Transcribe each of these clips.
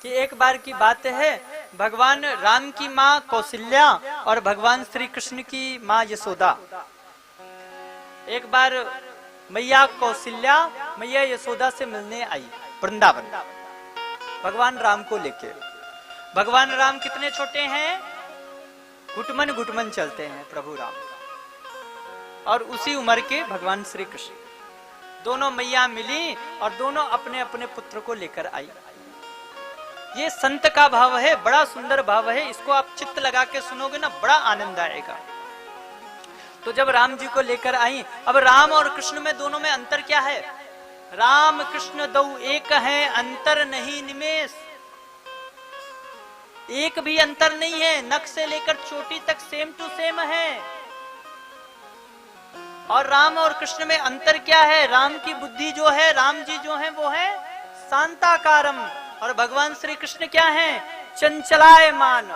कि एक बार की बात है, भगवान राम की माँ कौशल्या और भगवान श्री कृष्ण की माँ यशोदा, एक बार मैया कौशल्या मैया यशोदा से मिलने आई वृंदावन भगवान राम को लेके। भगवान राम कितने छोटे हैं, घुटमन घुटमन चलते हैं प्रभु राम, और उसी उम्र के भगवान श्री कृष्ण। दोनों मैया मिली और दोनों अपने अपने पुत्र को लेकर आई। ये संत का भाव है, बड़ा सुंदर भाव है, इसको आप चित्त लगा के सुनोगे ना, बड़ा आनंद आएगा। तो जब राम जी को लेकर आई, अब राम और कृष्ण में दोनों में अंतर क्या है? राम कृष्ण दो एक है, अंतर नहीं निमेष। एक भी अंतर नहीं है, नख से लेकर चोटी तक सेम टू सेम है। और राम और कृष्ण में अंतर क्या है? राम की बुद्धि जो है, राम जी जो है वो है शांताकारम, और भगवान श्री कृष्ण क्या है? चंचलायमान।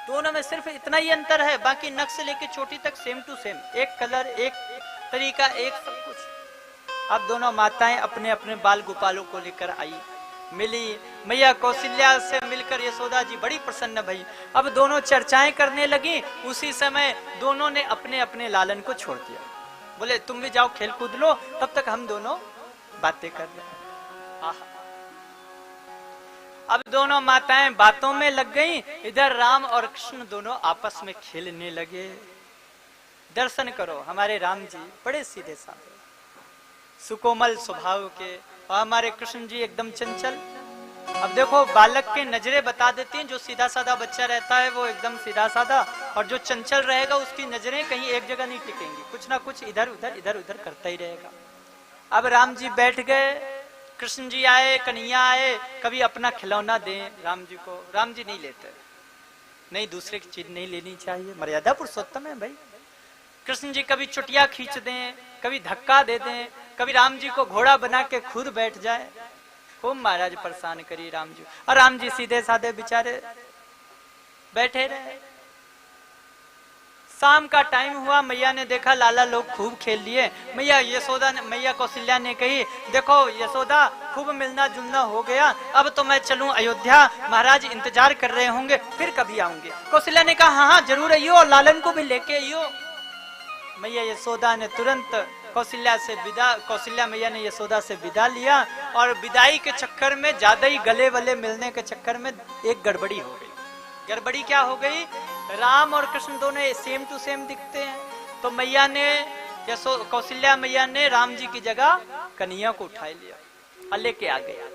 दोनों में सिर्फ इतना ही अंतर है, बाकी नख से लेकर चोटी तक सेम टू सेम, एक कलर, एक तरीका, एक सब कुछ। अब दोनों माताएं अपने अपने बाल गोपालों को लेकर आई, मिली। मैया कौशल्या से मिलकर यशोदा जी बड़ी प्रसन्न भई। अब दोनों चर्चाएं करने लगी। उसी समय दोनों ने अपने अपने लालन को छोड़ दिया, बोले तुम भी जाओ खेल कूद लो, तब तक हम दोनों बातें कर रहे। अब दोनों माताएं बातों में लग गईं, इधर राम और कृष्ण दोनों आपस में खेलने लगे। दर्शन करो, हमारे राम जी बड़े सीधे साधे सुकोमल स्वभाव के, और हमारे कृष्ण जी एकदम चंचल। अब देखो, बालक के नजरें बता देती हैं, जो सीधा साधा बच्चा रहता है वो एकदम सीधा साधा, और जो चंचल रहेगा उसकी नजरें कहीं एक जगह नहीं टिकेंगी, कुछ ना कुछ इधर उधर करता ही रहेगा। अब राम जी बैठ गए, कृष्ण जी आए, कन्हैया आए, कभी अपना खिलौना दें राम जी को, राम जी नहीं लेते, नहीं दूसरे की चीज नहीं लेनी चाहिए, मर्यादा पुरुषोत्तम है भाई। कृष्ण जी कभी चुटिया खींच दें, कभी धक्का दे दें, कभी राम जी को घोड़ा बना के खुद बैठ जाए, खूब महाराज परेशान करिए राम जी। और राम जी सीधे साधे बेचारे बैठे रहे। शाम का टाइम हुआ, मैया ने देखा लाला लोग खूब खेल लिए। मैया कौशल्या ने कही, देखो यशोदा खूब मिलना जुलना हो गया, अब तो मैं चलूं अयोध्या, महाराज इंतजार कर रहे होंगे, फिर कभी आऊंगे। कौशल्या ने कहा हाँ हाँ जरूर आइयो, और लालन को भी लेके आइयो। मैया यशोदा ने तुरंत कौशल्या मैया ने यशोदा से विदा लिया, और विदाई के चक्कर में ज्यादा ही गले वले मिलने के चक्कर में एक गड़बड़ी हो गई। गड़बड़ी क्या हो गई? राम और कृष्ण दोनों सेम टू सेम दिखते हैं, तो कौशल्या मैया ने राम जी की जगह कन्हैया को उठा लिया और लेके आ गया।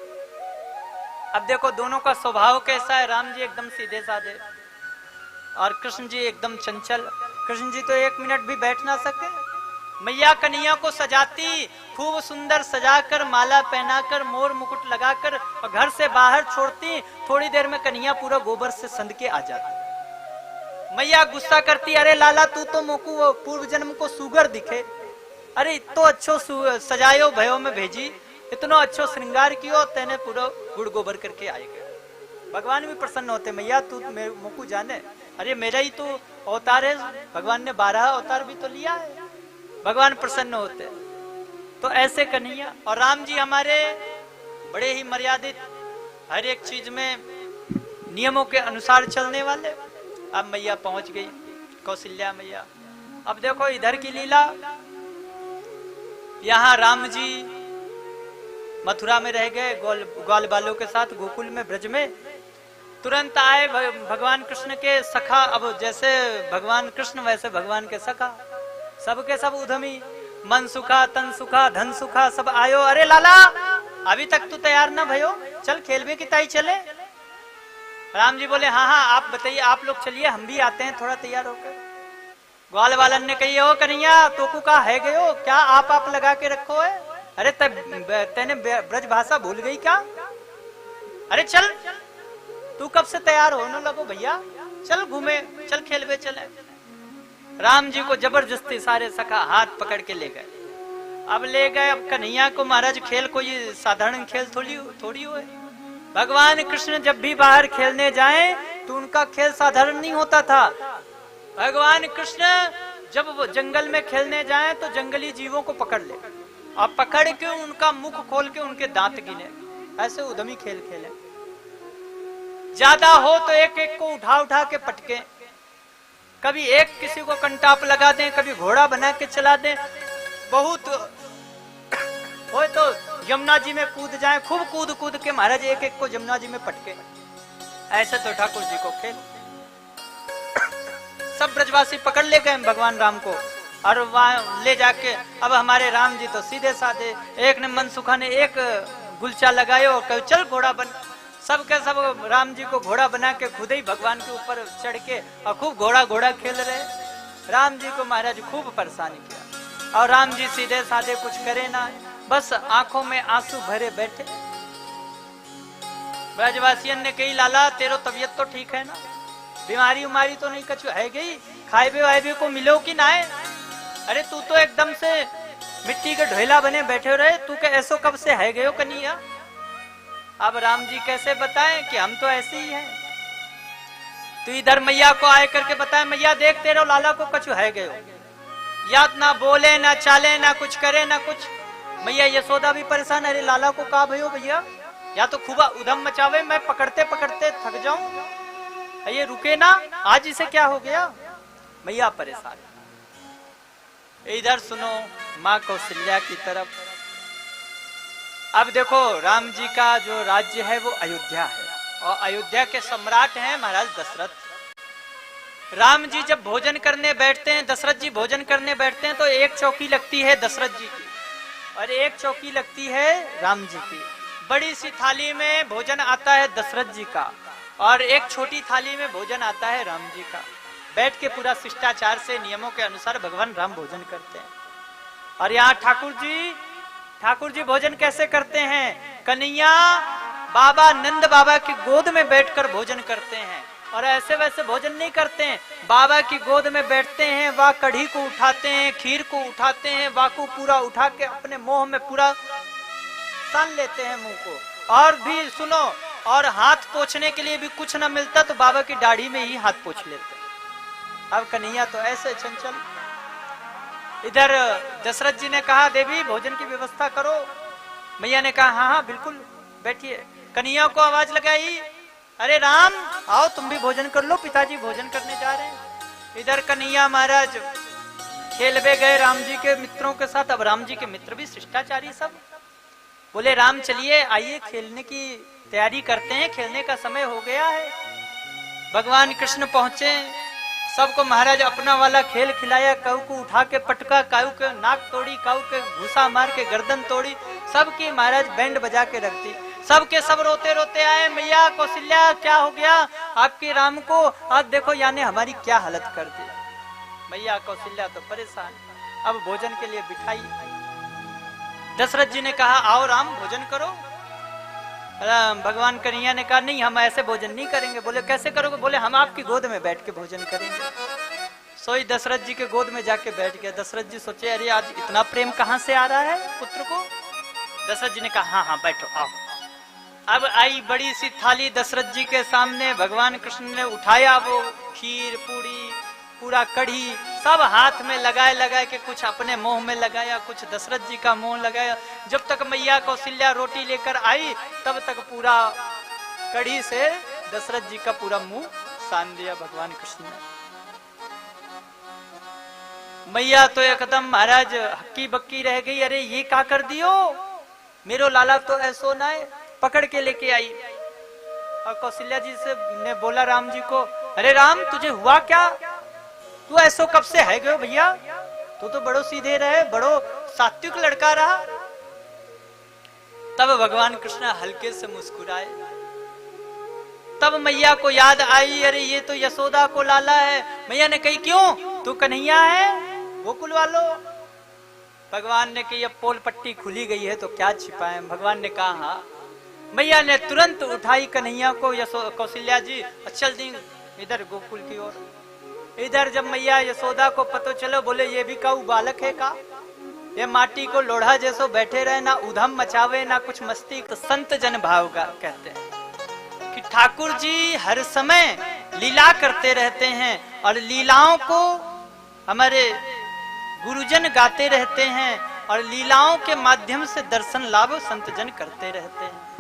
अब देखो दोनों का स्वभाव कैसा है, राम जी एकदम सीधे साधे और कृष्ण जी एकदम चंचल। कृष्ण जी तो एक मिनट भी बैठ ना सके। मैया कन्हैया को सजाती, खूब सुंदर सजाकर, माला पहनाकर, मोर मुकुट लगाकर, और घर से बाहर छोड़ती। थोड़ी देर में कन्हैया पूरा गोबर से संध के आ जाती। मैया गुस्सा करती, अरे लाला तू तो मोकू पूर्व जन्म को सुगर दिखे, अरे इतो अच्छो सजायो भयो में भेजी, इतना अच्छो श्रृंगार कियो, तेने पूरा गुड़ गोबर करके आए गए। भगवान भी प्रसन्न होते, मैया तू मोकू जाने, अरे मेरा ही तो अवतार है, भगवान ने 12 अवतार भी तो लिया है, भगवान प्रसन्न होते। तो ऐसे कन्हैया और राम जी हमारे बड़े ही मर्यादित, हर एक चीज में नियमों के अनुसार चलने वाले। अब मैया पहुंच गई, कौशल्या मैया। अब देखो इधर की लीला, यहाँ राम जी मथुरा में रह गए ग्वाल बालों के साथ, गोकुल में ब्रज में। तुरंत आए भगवान कृष्ण के सखा, अब जैसे भगवान कृष्ण वैसे भगवान के सखा, सबके सब उधमी, मन सुखा, तन सुखा, धन सुखा, सब आयो। अरे लाला अभी तक तू तैयार ना भयो, चल खेलवे की ताई चले। राम जी बोले हाँ हाँ आप बताइए, आप लोग चलिए, हम भी आते हैं थोड़ा तैयार होकर। ग्वाल वालन ने कही, हो कन्हैया तोकू का है गयो, क्या आप लगा के रखो है? अरे तेने ब्रज भाषा भूल गई क्या? अरे चल तू कब से तैयार होने लगो भैया, चल घूमे, चल खेलवे चले। राम जी को जबरदस्ती सारे सखा हाथ पकड़ के ले गए। अब ले गए, अब कन्हैया को महाराज खेल कोई साधारण खेल थोड़ी हो। भगवान कृष्ण जब भी बाहर खेलने जाएं तो उनका खेल साधारण नहीं होता था। भगवान कृष्ण जब वो जंगल में खेलने जाएं तो जंगली जीवों को पकड़ ले, और पकड़ के उनका मुख खोल के उनके दांत गिने, ऐसे उद्यमी खेल खेले। ज्यादा हो तो एक एक को उठा उठा के पटके, कभी एक किसी को कंटाप लगा दें, कभी घोड़ा बना के चला दें, बहुत हो तो यमुना जी में कूद जाए, खूब कूद कूद के महाराज एक एक को यमुना जी में पटके। ऐसे तो ठाकुर जी को खेल। सब ब्रजवासी पकड़ ले गए भगवान राम को और वहां ले जाके, अब हमारे राम जी तो सीधे साधे, एक ने मनसुखा ने एक गुलचा लगाए और कहे चल घोड़ा बन, सब के सब राम जी को घोड़ा बना के खुद ही भगवान के ऊपर चढ़ के और खूब घोड़ा घोड़ा खेल रहे। राम जी को महाराज खूब परेशान किया और राम जी सीधे साधे कुछ करे ना, बस आंखों में आंसू भरे बैठे। ब्रजवासियन ने कही लाला तेरो तबियत तो ठीक है ना, बीमारी उमारी तो नहीं कछु है गई, खाएबे वाएबे को मिलो कि ना है? अरे तू तो एकदम से मिट्टी के ढोला बने बैठे रहे, तू के ऐसो कब से है गयो कन्हैया? अब राम जी कैसे बताएं कि हम तो ऐसे ही हैं। तो इधर मैया को आए करके बताए, मैया देख तेरे लाला को कछु है गयो, याद ना बोले ना चाले ना कुछ करे ना कुछ। मैया यशोदा भी परेशान, अरे लाला को कहा भयो भैया, या तो खूब उधम मचावे, मैं पकड़ते पकड़ते थक जाऊं, ये रुके ना, आज इसे क्या हो गया? मैया परेशान। इधर सुनो माँ कौशल्या की तरफ। अब देखो राम जी का जो राज्य है वो अयोध्या है और अयोध्या के सम्राट हैं महाराज दशरथ। राम जी जब भोजन करने बैठते हैं, दशरथ जी भोजन करने बैठते हैं तो एक चौकी लगती है दशरथ जी की और एक चौकी लगती है राम जी की। बड़ी सी थाली में भोजन आता है दशरथ जी का और एक छोटी थाली में भोजन आता है राम जी का। बैठ के पूरा शिष्टाचार से नियमों के अनुसार भगवान राम भोजन करते हैं। और यहाँ ठाकुर जी भोजन कैसे करते हैं? कन्हैया बाबा नंद बाबा की गोद में बैठकर भोजन करते हैं और ऐसे वैसे भोजन नहीं करते हैं। बाबा की गोद में बैठते हैं, वह कढ़ी को उठाते हैं, खीर को उठाते हैं, वह को पूरा उठा के अपने मुंह में पूरा सान लेते हैं मुंह को। और भी सुनो, और हाथ पोछने के लिए भी कुछ ना मिलता तो बाबा की दाढ़ी में ही हाथ पोछ लेते। अब कन्हैया तो ऐसे चंचल। इधर दशरथ जी ने कहा देवी भोजन की व्यवस्था करो। मैया ने कहा हाँ हाँ बिल्कुल बैठिए। कन्हैया को आवाज लगाई, अरे राम आओ तुम भी भोजन कर लो, पिताजी भोजन करने जा रहे हैं। इधर कन्हैया महाराज खेलवे गए राम जी के मित्रों के साथ। अब राम जी के मित्र भी शिष्टाचारी सब बोले राम चलिए आइए खेलने की तैयारी करते हैं, खेलने का समय हो गया है। भगवान कृष्ण पहुंचे, सबको महाराज अपना वाला खेल खिलाया। काऊ को उठा के पटका, काऊ के नाक तोड़ी, काऊ के घुसा मार के गर्दन तोड़ी, सबकी महाराज बैंड बजा के रख दी। सबके सब रोते रोते आए, मैया कौशल्या क्या हो गया आपके राम को? आज देखो यानी हमारी क्या हालत कर दी। मैया कौशल्या तो परेशान। अब भोजन के लिए बिठाई। दशरथ जी ने कहा आओ राम भोजन करो। भगवान कन्हैया ने कहा नहीं हम ऐसे भोजन नहीं करेंगे। बोले कैसे करोगे? बोले हम आपकी गोद में बैठ के भोजन करेंगे। सोई दशरथ जी के गोद में जाके बैठ गया। दशरथ जी सोचे अरे आज इतना प्रेम कहाँ से आ रहा है पुत्र को। दशरथ जी ने कहा हाँ हाँ बैठो आओ। अब आई बड़ी सी थाली दशरथ जी के सामने। भगवान कृष्ण ने उठाया वो खीर पूरी पूरा कढ़ी सब हाथ में लगाए लगाए के, कुछ अपने मुंह में लगाया, कुछ दशरथ जी का मुंह लगाया। जब तक मैया कौशल्या रोटी लेकर आई तब तक पूरा कढ़ी से दशरथ जी का पूरा मुंह सान दिया भगवान कृष्ण ने। मैया तो एकदम महाराज हक्की बक्की रह गई। अरे ये क्या कर दियो, मेरो लाला तो ऐसो ना है। पकड़ के लेके आई और कौशल्या जी से ने बोला राम जी को, अरे राम तुझे हुआ क्या? तू ऐसो कब से है गयो भैया? तू तो बड़ो सीधे रहे, बड़ो सात्विक लड़का रहा। तब भगवान कृष्ण हल्के से मुस्कुराए। तब मैया को याद आई अरे ये तो यशोदा को लाला है। मैया ने कही क्यों, तू कन्हैया है गोकुल वालो। भगवान ने कही अब पोल पट्टी खुली गई है तो क्या छिपाए। भगवान ने कहा हाँ। मैया ने तुरंत उठाई कन्हैया को, कौशल्या जी चल दी इधर गोकुल की ओर। इधर जब मैया यशोदा को पता चलो, बोले ये भी काऊ बालक है का? ये माटी को लोढ़ा जैसो बैठे रहे, ना उधम मचावे ना कुछ मस्ती। तो संत जन भाव का कहते हैं कि ठाकुर जी हर समय लीला करते रहते हैं और लीलाओं को हमारे गुरुजन गाते रहते हैं और लीलाओं के माध्यम से दर्शन लाभ संत जन करते रहते हैं।